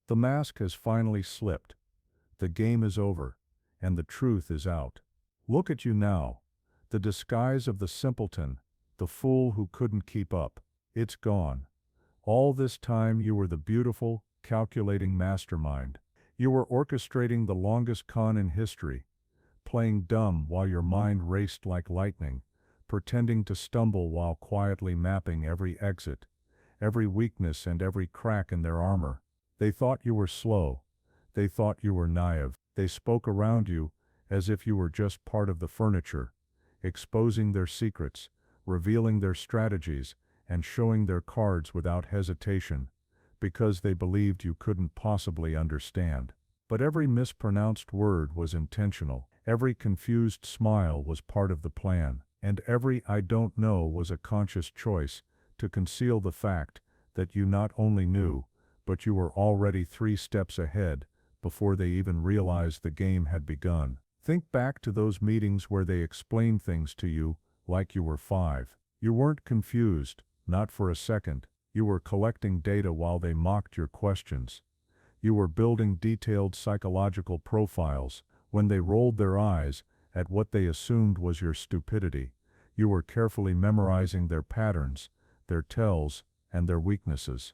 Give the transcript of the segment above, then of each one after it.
The mask has finally slipped. The game is over, and the truth is out. Look at you now. The disguise of the simpleton, the fool who couldn't keep up. It's gone. All this time you were the beautiful, calculating mastermind. You were orchestrating the longest con in history, playing dumb while your mind raced like lightning, pretending to stumble while quietly mapping every exit, every weakness and every crack in their armor. They thought you were slow. They thought you were naive. They spoke around you as if you were just part of the furniture, exposing their secrets, revealing their strategies, and showing their cards without hesitation, because they believed you couldn't possibly understand. But every mispronounced word was intentional, every confused smile was part of the plan, and every "I don't know" was a conscious choice to conceal the fact that you not only knew, but you were already 3 steps ahead before they even realized the game had begun. Think back to those meetings where they explained things to you like you were 5. You weren't confused, not for a second. You were collecting data while they mocked your questions. You were building detailed psychological profiles when they rolled their eyes at what they assumed was your stupidity. You were carefully memorizing their patterns, their tells, and their weaknesses.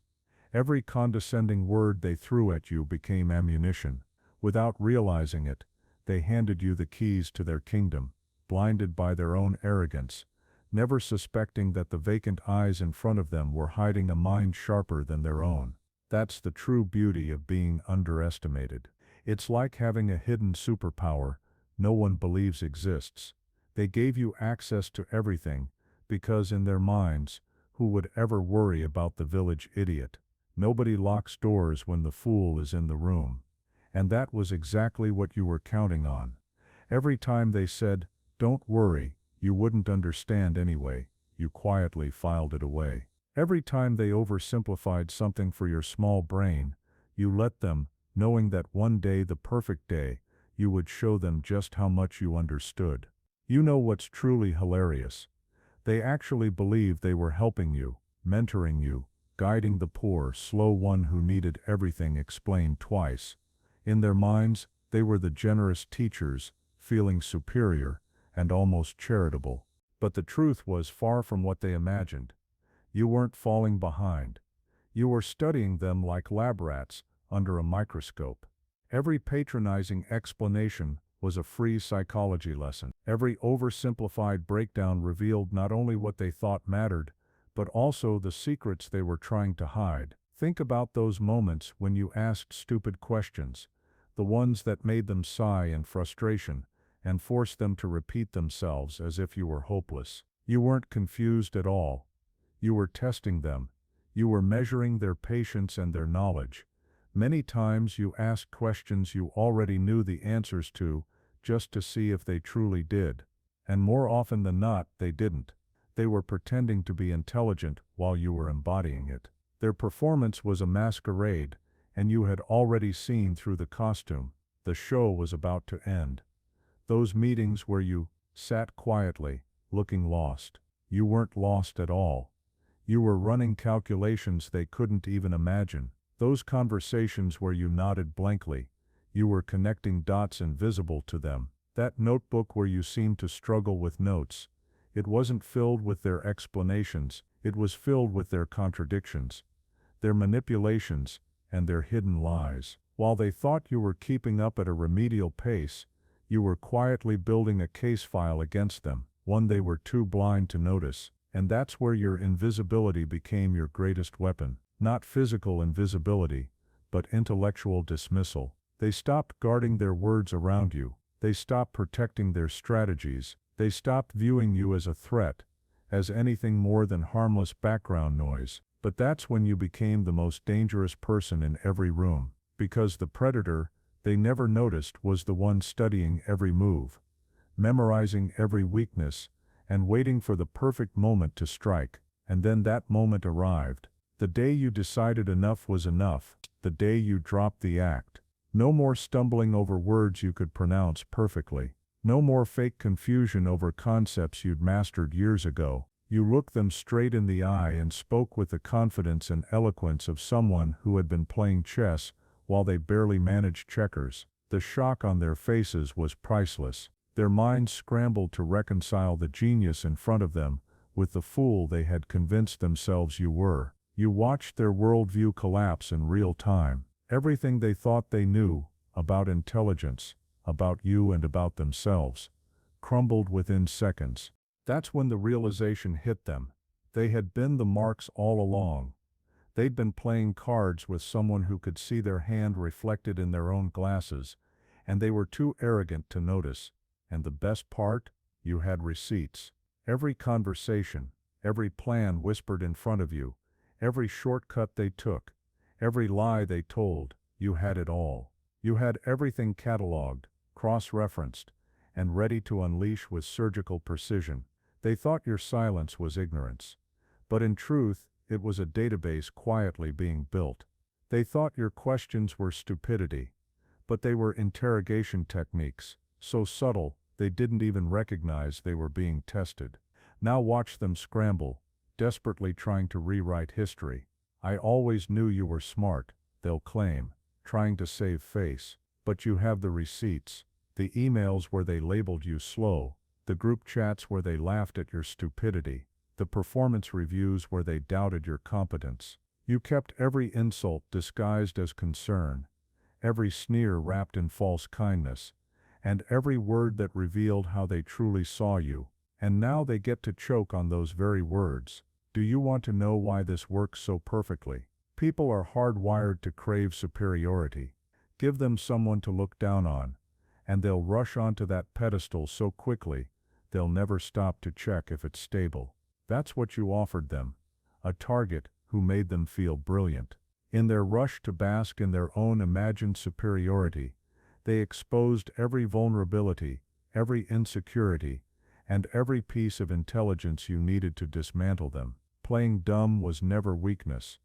Every condescending word they threw at you became ammunition. Without realizing it, they handed you the keys to their kingdom, blinded by their own arrogance, never suspecting that the vacant eyes in front of them were hiding a mind sharper than their own. That's the true beauty of being underestimated. It's like having a hidden superpower no one believes exists. They gave you access to everything, because in their minds, who would ever worry about the village idiot? Nobody locks doors when the fool is in the room. And that was exactly what you were counting on. Every time they said, "Don't worry, you wouldn't understand anyway," you quietly filed it away. Every time they oversimplified something for your small brain, you let them, knowing that one day, the perfect day, you would show them just how much you understood. You know what's truly hilarious? They actually believed they were helping you, mentoring you, guiding the poor, slow one who needed everything explained twice. In their minds, they were the generous teachers, feeling superior and almost charitable. But the truth was far from what they imagined. You weren't falling behind. You were studying them like lab rats under a microscope. Every patronizing explanation was a free psychology lesson. Every oversimplified breakdown revealed not only what they thought mattered, but also the secrets they were trying to hide. Think about those moments when you asked stupid questions, the ones that made them sigh in frustration and forced them to repeat themselves as if you were hopeless. You weren't confused at all. You were testing them. You were measuring their patience and their knowledge. Many times you asked questions you already knew the answers to, just to see if they truly did. And more often than not, they didn't. They were pretending to be intelligent while you were embodying it. Their performance was a masquerade, and you had already seen through the costume. The show was about to end. Those meetings where you sat quietly, looking lost. You weren't lost at all. You were running calculations they couldn't even imagine. Those conversations where you nodded blankly. You were connecting dots invisible to them. That notebook where you seemed to struggle with notes. It wasn't filled with their explanations, it was filled with their contradictions, their manipulations, and their hidden lies. While they thought you were keeping up at a remedial pace, you were quietly building a case file against them, one they were too blind to notice. And that's where your invisibility became your greatest weapon. Not physical invisibility, but intellectual dismissal. They stopped guarding their words around you. They stopped protecting their strategies. They stopped viewing you as a threat, as anything more than harmless background noise. But that's when you became the most dangerous person in every room, because the predator they never noticed was the one studying every move, memorizing every weakness, and waiting for the perfect moment to strike. And then that moment arrived. The day you decided enough was enough, the day you dropped the act. No more stumbling over words you could pronounce perfectly. No more fake confusion over concepts you'd mastered years ago. You looked them straight in the eye and spoke with the confidence and eloquence of someone who had been playing chess while they barely managed checkers. The shock on their faces was priceless. Their minds scrambled to reconcile the genius in front of them with the fool they had convinced themselves you were. You watched their worldview collapse in real time. Everything they thought they knew about intelligence, about you and about themselves, crumbled within seconds. That's when the realization hit them. They had been the marks all along. They'd been playing cards with someone who could see their hand reflected in their own glasses, and they were too arrogant to notice. And the best part? You had receipts. Every conversation, every plan whispered in front of you, every shortcut they took, every lie they told, you had it all. You had everything cataloged, cross-referenced, and ready to unleash with surgical precision. They thought your silence was ignorance. But in truth, it was a database quietly being built. They thought your questions were stupidity, but they were interrogation techniques, so subtle they didn't even recognize they were being tested. Now watch them scramble, desperately trying to rewrite history. I always knew you were smart, they'll claim, trying to save face. But you have the receipts, the emails where they labeled you slow, the group chats where they laughed at your stupidity, the performance reviews where they doubted your competence. You kept every insult disguised as concern, every sneer wrapped in false kindness, and every word that revealed how they truly saw you. And now they get to choke on those very words. Do you want to know why this works so perfectly? People are hardwired to crave superiority. Give them someone to look down on, and they'll rush onto that pedestal so quickly, they'll never stop to check if it's stable. That's what you offered them, a target who made them feel brilliant. In their rush to bask in their own imagined superiority, they exposed every vulnerability, every insecurity, and every piece of intelligence you needed to dismantle them. Playing dumb was never weakness.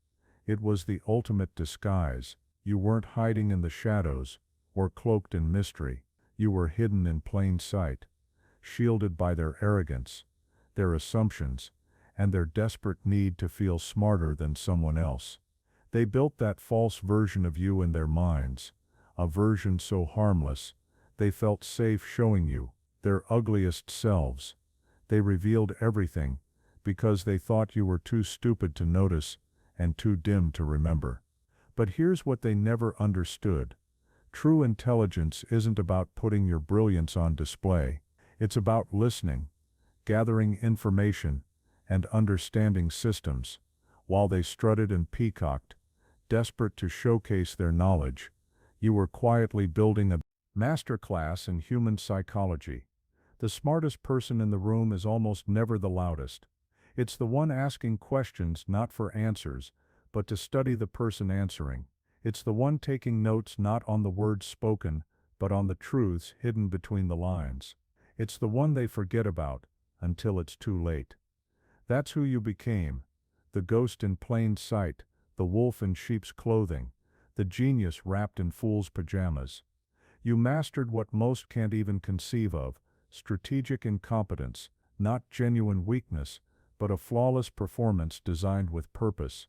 It was the ultimate disguise. You weren't hiding in the shadows, or cloaked in mystery. You were hidden in plain sight, shielded by their arrogance, their assumptions, and their desperate need to feel smarter than someone else. They built that false version of you in their minds, a version so harmless, they felt safe showing you their ugliest selves. They revealed everything, because they thought you were too stupid to notice and too dim to remember. But here's what they never understood. True intelligence isn't about putting your brilliance on display. It's about listening, gathering information, and understanding systems. While they strutted and peacocked, desperate to showcase their knowledge, you were quietly building a masterclass in human psychology. The smartest person in the room is almost never the loudest. It's the one asking questions not for answers, but to study the person answering. It's the one taking notes not on the words spoken, but on the truths hidden between the lines. It's the one they forget about, until it's too late. That's who you became. The ghost in plain sight, the wolf in sheep's clothing, the genius wrapped in fool's pajamas. You mastered what most can't even conceive of, strategic incompetence, not genuine weakness, but a flawless performance designed with purpose.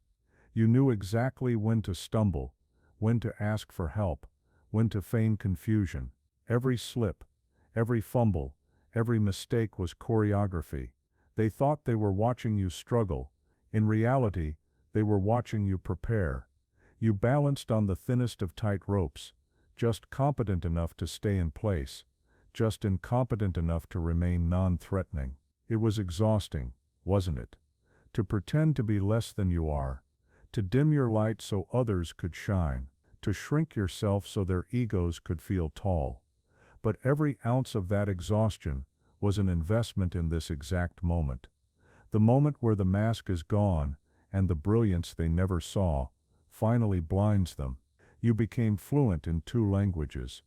You knew exactly when to stumble, when to ask for help, when to feign confusion. Every slip, every fumble, every mistake was choreography. They thought they were watching you struggle. In reality, they were watching you prepare. You balanced on the thinnest of tight ropes, just competent enough to stay in place, just incompetent enough to remain non-threatening. It was exhausting, wasn't it? To pretend to be less than you are, to dim your light so others could shine, to shrink yourself so their egos could feel tall. But every ounce of that exhaustion was an investment in this exact moment. The moment where the mask is gone, and the brilliance they never saw finally blinds them. You became fluent in two languages,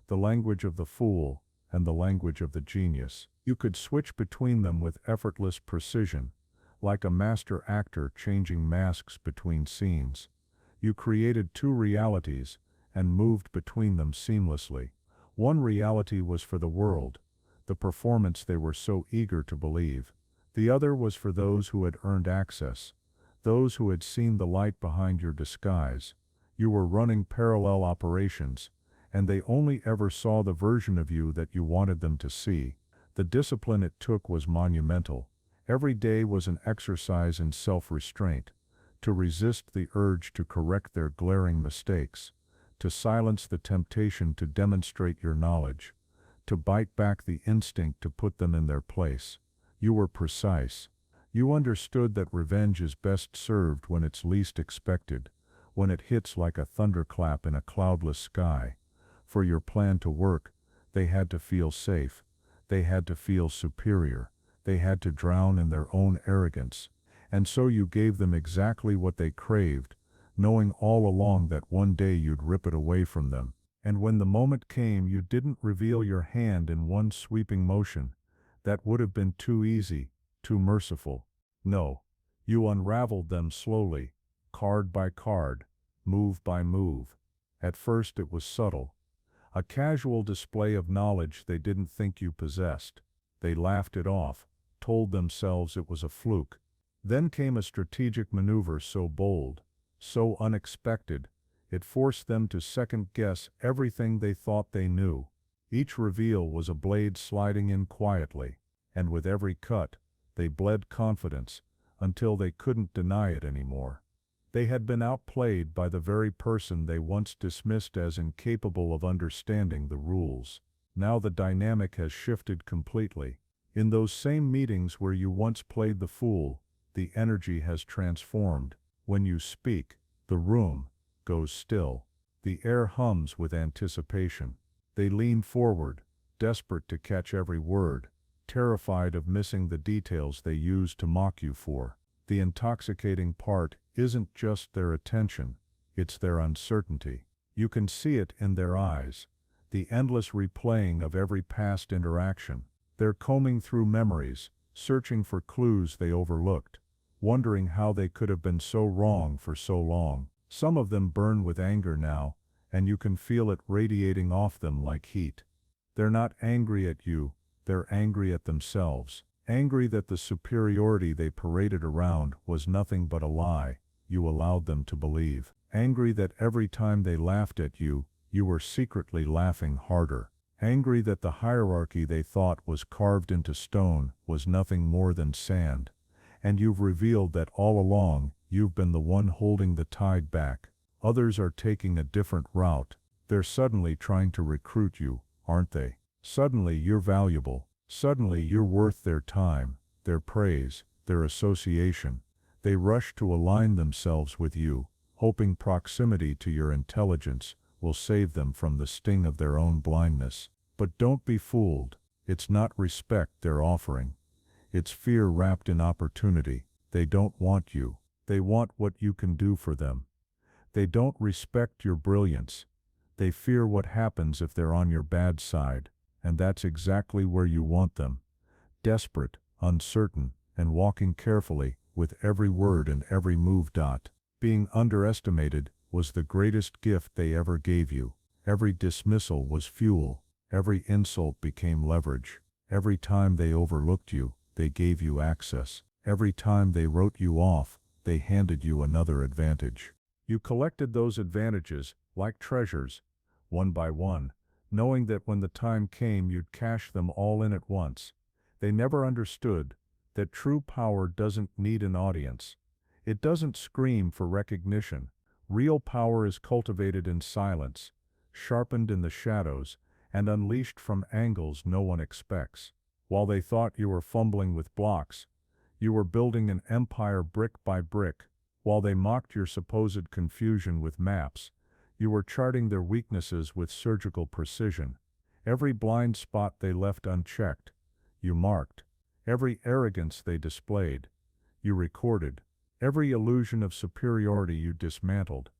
the language of the fool and the language of the genius. You could switch between them with effortless precision, like a master actor changing masks between scenes. You created two realities and moved between them seamlessly. One reality was for the world, the performance they were so eager to believe. The other was for those who had earned access, those who had seen the light behind your disguise. You were running parallel operations, and they only ever saw the version of you that you wanted them to see. The discipline it took was monumental. Every day was an exercise in self-restraint, to resist the urge to correct their glaring mistakes, to silence the temptation to demonstrate your knowledge, to bite back the instinct to put them in their place. You were precise. You understood that revenge is best served when it's least expected, when it hits like a thunderclap in a cloudless sky. For your plan to work, they had to feel safe. They had to feel superior. They had to drown in their own arrogance. And so you gave them exactly what they craved, knowing all along that one day you'd rip it away from them. And when the moment came, you didn't reveal your hand in one sweeping motion. That would have been too easy, too merciful. No, you unraveled them slowly, card by card, move by move. At first it was subtle, a casual display of knowledge they didn't think you possessed. They laughed it off, told themselves it was a fluke. Then came a strategic maneuver so bold, so unexpected, it forced them to second-guess everything they thought they knew. Each reveal was a blade sliding in quietly, and with every cut, they bled confidence, until they couldn't deny it anymore. They had been outplayed by the very person they once dismissed as incapable of understanding the rules. Now the dynamic has shifted completely. In those same meetings where you once played the fool, the energy has transformed. When you speak, the room goes still. The air hums with anticipation. They lean forward, desperate to catch every word, terrified of missing the details they used to mock you for. The intoxicating part isn't just their attention, it's their uncertainty. You can see it in their eyes, the endless replaying of every past interaction. They're combing through memories, searching for clues they overlooked, wondering how they could have been so wrong for so long. Some of them burn with anger now, and you can feel it radiating off them like heat. They're not angry at you, they're angry at themselves, angry that the superiority they paraded around was nothing but a lie you allowed them to believe, angry that every time they laughed at you, you were secretly laughing harder, angry that the hierarchy they thought was carved into stone was nothing more than sand, and you've revealed that all along you've been the one holding the tide back. Others are taking a different route. They're suddenly trying to recruit you, aren't they? Suddenly you're valuable. Suddenly you're worth their time, their praise, their association. They rush to align themselves with you, hoping proximity to your intelligence will save them from the sting of their own blindness. But don't be fooled. It's not respect they're offering. It's fear wrapped in opportunity. They don't want you. They want what you can do for them. They don't respect your brilliance. They fear what happens if they're on your bad side, and that's exactly where you want them. Desperate, uncertain, and walking carefully with every word and every move. Being underestimated was the greatest gift they ever gave you. Every dismissal was fuel. Every insult became leverage. Every time they overlooked you, they gave you access. Every time they wrote you off, they handed you another advantage. You collected those advantages, like treasures, one by one, knowing that when the time came you'd cash them all in at once. They never understood that true power doesn't need an audience. It doesn't scream for recognition. Real power is cultivated in silence, sharpened in the shadows, and unleashed from angles no one expects. While they thought you were fumbling with blocks, you were building an empire brick by brick. While they mocked your supposed confusion with maps, you were charting their weaknesses with surgical precision. Every blind spot they left unchecked, you marked. Every arrogance they displayed, you recorded. Every illusion of superiority you dismantled,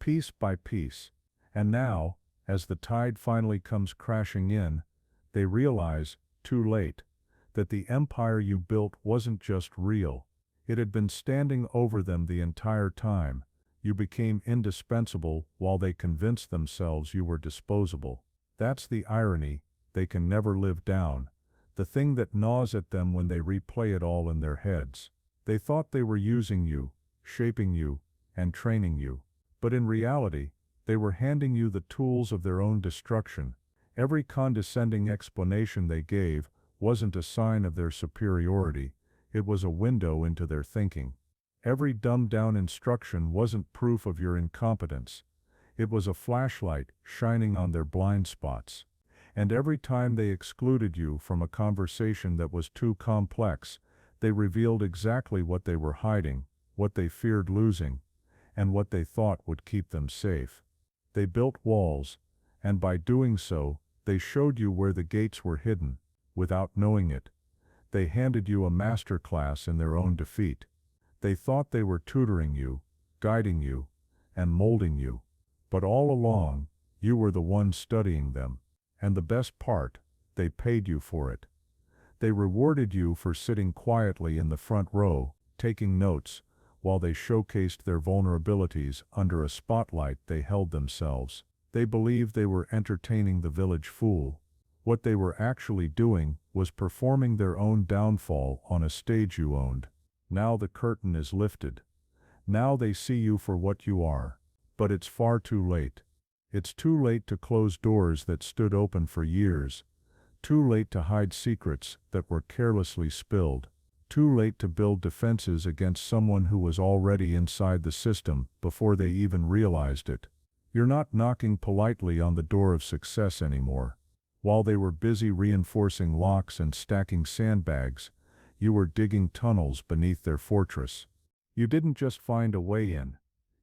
piece by piece. And now, as the tide finally comes crashing in, they realize, too late, that the empire you built wasn't just real. It had been standing over them the entire time. You became indispensable while they convinced themselves you were disposable. That's the irony they can never live down, the thing that gnaws at them when they replay it all in their heads. They thought they were using you, shaping you, and training you. But in reality, they were handing you the tools of their own destruction. Every condescending explanation they gave wasn't a sign of their superiority, it was a window into their thinking. Every dumbed-down instruction wasn't proof of your incompetence, it was a flashlight shining on their blind spots. And every time they excluded you from a conversation that was too complex, they revealed exactly what they were hiding, what they feared losing, and what they thought would keep them safe. They built walls, and by doing so, they showed you where the gates were hidden. Without knowing it, they handed you a master class in their own defeat. They thought they were tutoring you, guiding you, and molding you. But all along, you were the one studying them. And the best part, they paid you for it. They rewarded you for sitting quietly in the front row, taking notes, while they showcased their vulnerabilities under a spotlight they held themselves. They believed they were entertaining the village fool. What they were actually doing was performing their own downfall on a stage you owned. Now the curtain is lifted. Now they see you for what you are. But it's far too late. It's too late to close doors that stood open for years. Too late to hide secrets that were carelessly spilled. Too late to build defenses against someone who was already inside the system before they even realized it. You're not knocking politely on the door of success anymore. While they were busy reinforcing locks and stacking sandbags, you were digging tunnels beneath their fortress. You didn't just find a way in.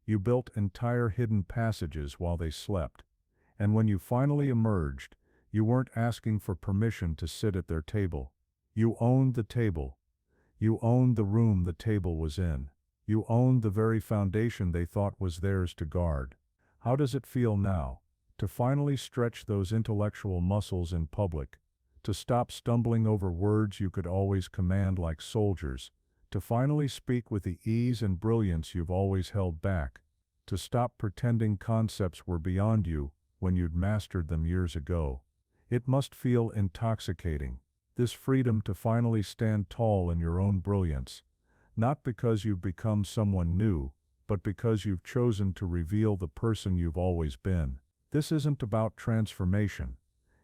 You built entire hidden passages while they slept. And when you finally emerged, you weren't asking for permission to sit at their table. You owned the table. You owned the room the table was in. You owned the very foundation they thought was theirs to guard. How does it feel now, to finally stretch those intellectual muscles in public, to stop stumbling over words you could always command like soldiers, to finally speak with the ease and brilliance you've always held back, to stop pretending concepts were beyond you when you'd mastered them years ago? It must feel intoxicating, this freedom to finally stand tall in your own brilliance, not because you've become someone new, but because you've chosen to reveal the person you've always been. This isn't about transformation,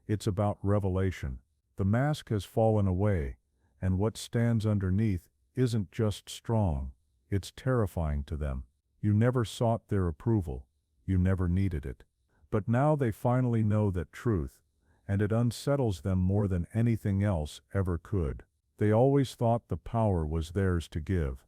it's about revelation. The mask has fallen away, and what stands underneath isn't just strong, it's terrifying to them. You never sought their approval, you never needed it. But now they finally know that truth, and it unsettles them more than anything else ever could. They always thought the power was theirs to give,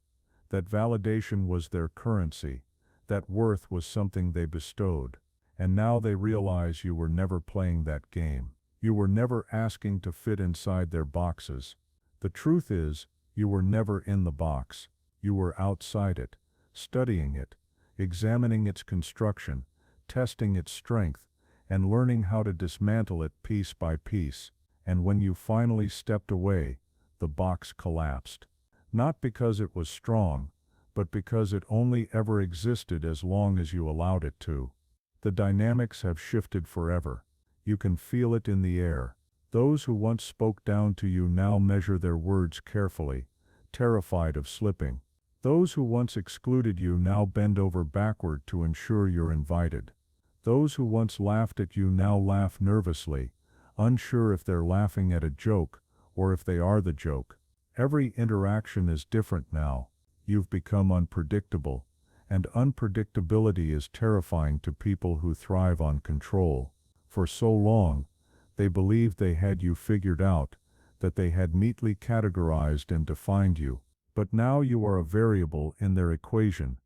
that validation was their currency, that worth was something they bestowed. And now they realize you were never playing that game. You were never asking to fit inside their boxes. The truth is, you were never in the box. You were outside it, studying it, examining its construction, testing its strength, and learning how to dismantle it piece by piece. And when you finally stepped away, the box collapsed. Not because it was strong, but because it only ever existed as long as you allowed it to. The dynamics have shifted forever. You can feel it in the air. Those who once spoke down to you now measure their words carefully, terrified of slipping. Those who once excluded you now bend over backward to ensure you're invited. Those who once laughed at you now laugh nervously, unsure if they're laughing at a joke or if they are the joke. Every interaction is different now. You've become unpredictable, and unpredictability is terrifying to people who thrive on control. For so long, they believed they had you figured out, that they had neatly categorized and defined you. But now you are a variable in their equation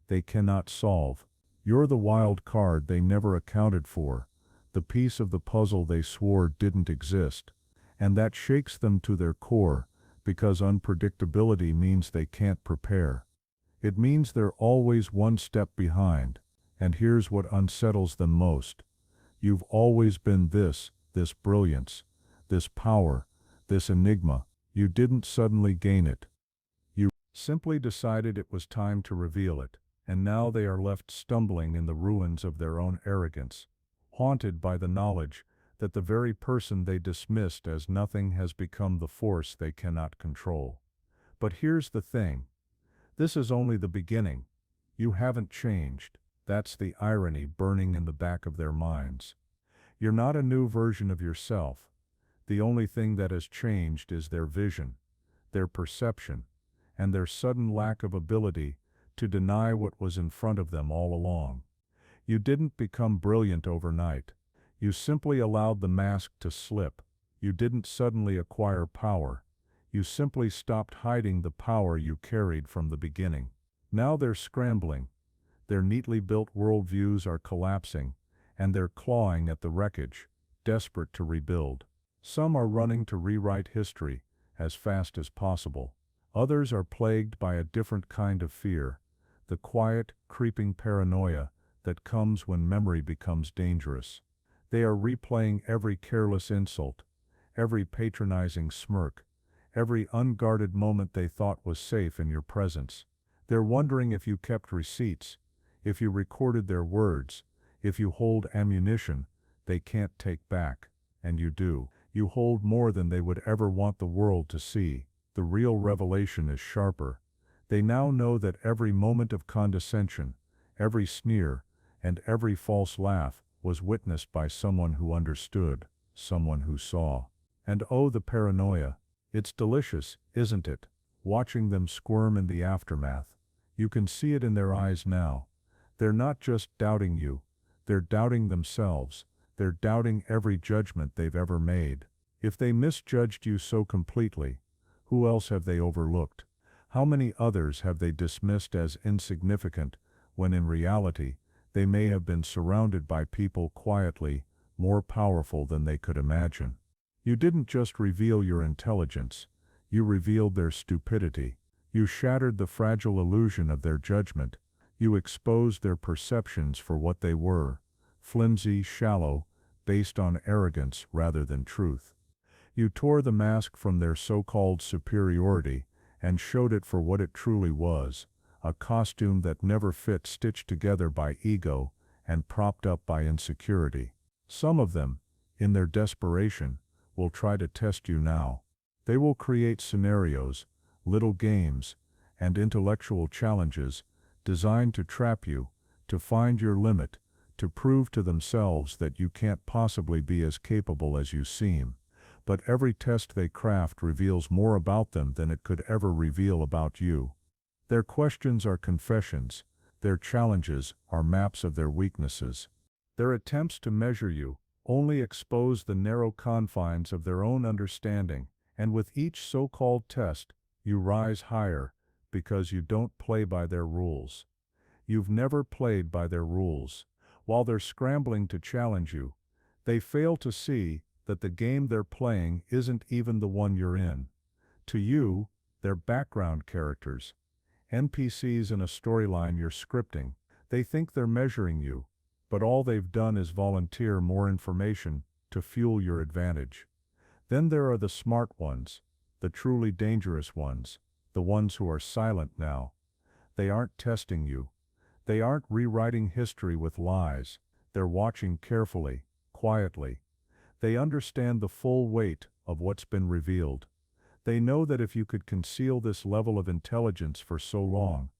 they cannot solve. You're the wild card they never accounted for, the piece of the puzzle they swore didn't exist. And that shakes them to their core, because unpredictability means they can't prepare. It means they're always one step behind, and here's what unsettles them most. You've always been this brilliance, this power, this enigma. You didn't suddenly gain it. You simply decided it was time to reveal it, and now they are left stumbling in the ruins of their own arrogance, haunted by the knowledge that the very person they dismissed as nothing has become the force they cannot control. But here's the thing. This is only the beginning. You haven't changed. That's the irony burning in the back of their minds. You're not a new version of yourself. The only thing that has changed is their vision, their perception, and their sudden lack of ability to deny what was in front of them all along. You didn't become brilliant overnight. You simply allowed the mask to slip. You didn't suddenly acquire power. You simply stopped hiding the power you carried from the beginning. Now they're scrambling. Their neatly built worldviews are collapsing, and they're clawing at the wreckage, desperate to rebuild. Some are running to rewrite history as fast as possible. Others are plagued by a different kind of fear, the quiet, creeping paranoia that comes when memory becomes dangerous. They are replaying every careless insult, every patronizing smirk, every unguarded moment they thought was safe in your presence. They're wondering if you kept receipts, if you recorded their words, if you hold ammunition they can't take back. And you do. You hold more than they would ever want the world to see. The real revelation is sharper. They now know that every moment of condescension, every sneer, and every false laugh was witnessed by someone who understood, someone who saw. And oh, the paranoia. It's delicious, isn't it? Watching them squirm in the aftermath. You can see it in their eyes now. They're not just doubting you, they're doubting themselves. They're doubting every judgment they've ever made. If they misjudged you so completely, who else have they overlooked? How many others have they dismissed as insignificant, when in reality, they may have been surrounded by people quietly more powerful than they could imagine? You didn't just reveal your intelligence, you revealed their stupidity. You shattered the fragile illusion of their judgment. You exposed their perceptions for what they were, flimsy, shallow, based on arrogance rather than truth. You tore the mask from their so-called superiority and showed it for what it truly was, a costume that never fit, stitched together by ego and propped up by insecurity. Some of them, in their desperation, will try to test you now. They will create scenarios, little games, and intellectual challenges designed to trap you, to find your limit, to prove to themselves that you can't possibly be as capable as you seem. But every test they craft reveals more about them than it could ever reveal about you. Their questions are confessions, their challenges are maps of their weaknesses. Their attempts to measure you only expose the narrow confines of their own understanding, and with each so-called test, you rise higher, because you don't play by their rules. You've never played by their rules. While they're scrambling to challenge you, they fail to see that the game they're playing isn't even the one you're in. To you, they're background characters, NPCs in a storyline you're scripting. They think they're measuring you, but all they've done is volunteer more information to fuel your advantage. Then there are the smart ones, the truly dangerous ones, the ones who are silent now. They aren't testing you. They aren't rewriting history with lies. They're watching carefully, quietly. They understand the full weight of what's been revealed. They know that if you could conceal this level of intelligence for so long,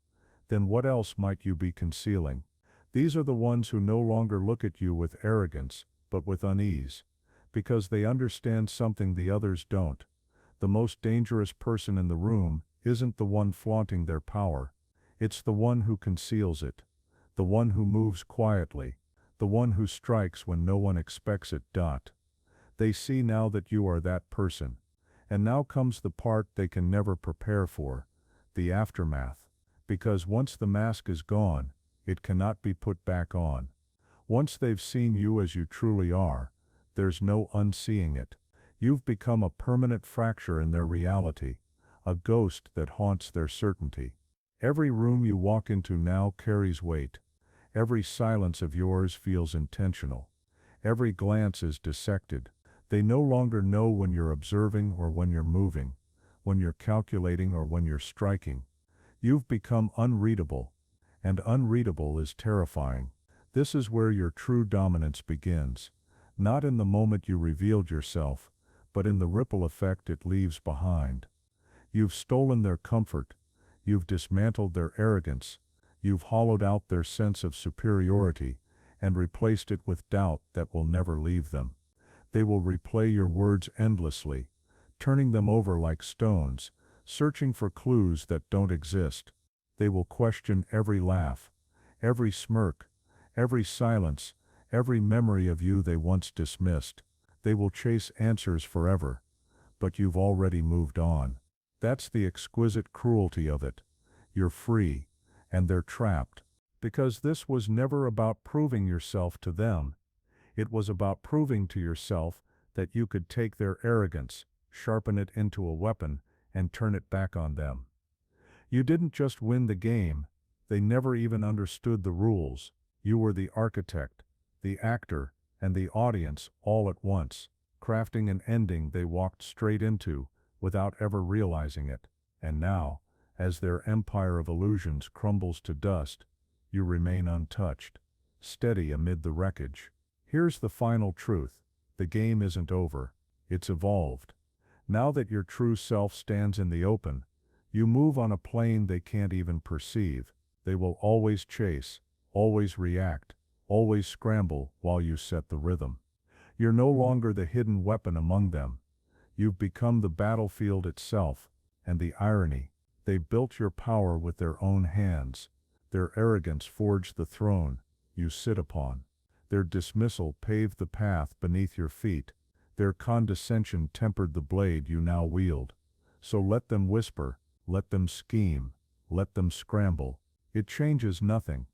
then what else might you be concealing? These are the ones who no longer look at you with arrogance, but with unease, because they understand something the others don't. The most dangerous person in the room isn't the one flaunting their power. It's the one who conceals it, the one who moves quietly, the one who strikes when no one expects it. They see now that you are that person. And now comes the part they can never prepare for, the aftermath. Because once the mask is gone, it cannot be put back on. Once they've seen you as you truly are, there's no unseeing it. You've become a permanent fracture in their reality, a ghost that haunts their certainty. Every room you walk into now carries weight. Every silence of yours feels intentional. Every glance is dissected. They no longer know when you're observing or when you're moving, when you're calculating or when you're striking. You've become unreadable, and unreadable is terrifying. This is where your true dominance begins, not in the moment you revealed yourself, but in the ripple effect it leaves behind. You've stolen their comfort, you've dismantled their arrogance, You've hollowed out their sense of superiority and replaced it with doubt that will never leave them. They will replay your words endlessly, turning them over like stones, searching for clues that don't exist. They will question every laugh, every smirk, every silence, every memory of you they once dismissed. They will chase answers forever, but you've already moved on. That's the exquisite cruelty of it. You're free, and they're trapped. Because this was never about proving yourself to them. It was about proving to yourself that you could take their arrogance, sharpen it into a weapon, and turn it back on them. You didn't just win the game, they never even understood the rules. You were the architect, the actor, and the audience all at once, crafting an ending they walked straight into without ever realizing it. And now, as their empire of illusions crumbles to dust, you remain untouched, steady amid the wreckage. Here's the final truth. The game isn't over. It's evolved. Now that your true self stands in the open, you move on a plane they can't even perceive. They will always chase, always react, always scramble while you set the rhythm. You're no longer the hidden weapon among them. You've become the battlefield itself, and the irony, they built your power with their own hands. Their arrogance forged the throne you sit upon. Their dismissal paved the path beneath your feet. Their condescension tempered the blade you now wield. So let them whisper, let them scheme, let them scramble. It changes nothing.